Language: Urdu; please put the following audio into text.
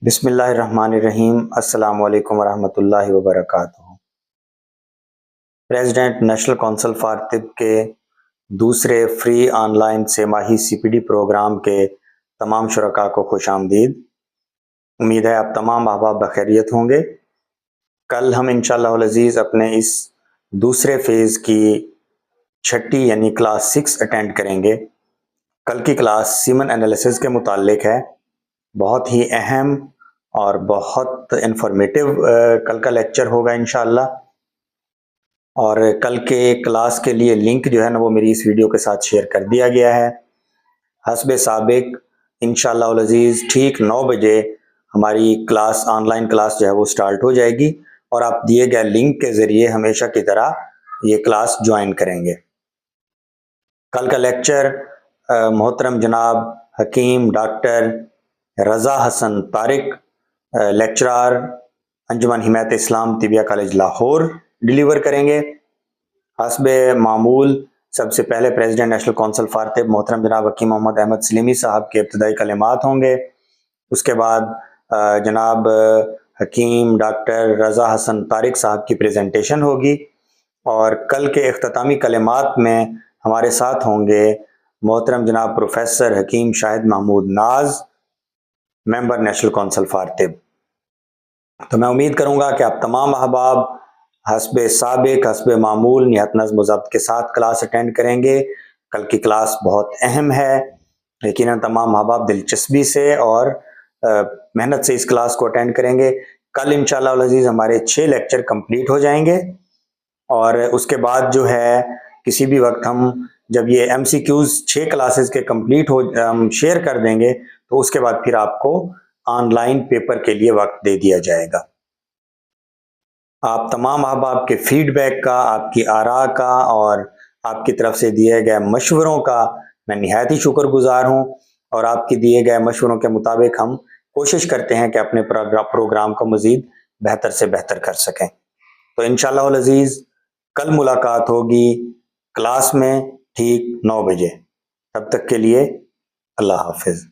بسم اللہ الرحمن الرحیم۔ السلام علیکم ورحمۃ اللہ وبرکاتہ۔ پریزیڈنٹ نیشنل کونسل فار طب کے دوسرے فری آن لائن سہ ماہی CPD پروگرام کے تمام شرکاء کو خوش آمدید۔ امید ہے آپ تمام احباب بخیریت ہوں گے۔ کل ہم انشاءاللہ العزیز اپنے اس دوسرے فیز کی چھٹی یعنی کلاس 6 اٹینڈ کریں گے۔ کل کی کلاس سیمن انالیسز کے متعلق ہے، بہت ہی اہم اور بہت انفارمیٹیو کل کا لیکچر ہوگا انشاءاللہ۔ اور کل کے کلاس کے لیے لنک جو ہے نا وہ میری اس ویڈیو کے ساتھ شیئر کر دیا گیا ہے۔ حسب سابق انشاءاللہ العزیز ٹھیک 9 بجے ہماری کلاس آن لائن کلاس جو ہے وہ سٹارٹ ہو جائے گی، اور آپ دیے گئے لنک کے ذریعے ہمیشہ کی طرح یہ کلاس جوائن کریں گے۔ کل کا لیکچر محترم جناب حکیم ڈاکٹر رضا حسن طارق لیکچرار انجمن حمایت اسلام طبیہ کالج لاہور ڈیلیور کریں گے۔ حسب معمول سب سے پہلے پریزیڈنٹ نیشنل کونسل فار طب محترم جناب حکیم محمد احمد سلیمی صاحب کے ابتدائی کلمات ہوں گے۔ اس کے بعد جناب حکیم ڈاکٹر رضا حسن طارق صاحب کی پریزنٹیشن ہوگی، اور کل کے اختتامی کلمات میں ہمارے ساتھ ہوں گے محترم جناب پروفیسر حکیم شاہد محمود ناز، ممبر نیشنل کونسل فار طب۔ تو میں امید کروں گا کہ آپ تمام احباب حسب سابق حسب معمول نہایت نظم و ضبط کے ساتھ کلاس اٹینڈ کریں گے۔ کل کی کلاس بہت اہم ہے، یقیناً تمام احباب دلچسپی سے اور محنت سے اس کلاس کو اٹینڈ کریں گے۔ کل انشاءاللہ العزیز ہمارے 6 لیکچر کمپلیٹ ہو جائیں گے، اور اس کے بعد جو ہے کسی بھی وقت ہم جب یہ MCQs 6 کلاسز کے کمپلیٹ ہم شیئر کر دیں گے تو اس کے بعد پھر آپ کو آن لائن پیپر کے لیے وقت دے دیا جائے گا۔ آپ تمام احباب کے فیڈ بیک کا، آپ کی آراء کا اور آپ کی طرف سے دیے گئے مشوروں کا میں نہایت ہی شکر گزار ہوں، اور آپ کے دیے گئے مشوروں کے مطابق ہم کوشش کرتے ہیں کہ اپنے پروگرام کو مزید بہتر سے بہتر کر سکیں۔ تو انشاءاللہ العزیز کل ملاقات ہوگی کلاس میں ٹھیک 9 بجے۔ تب تک کے لیے اللہ حافظ۔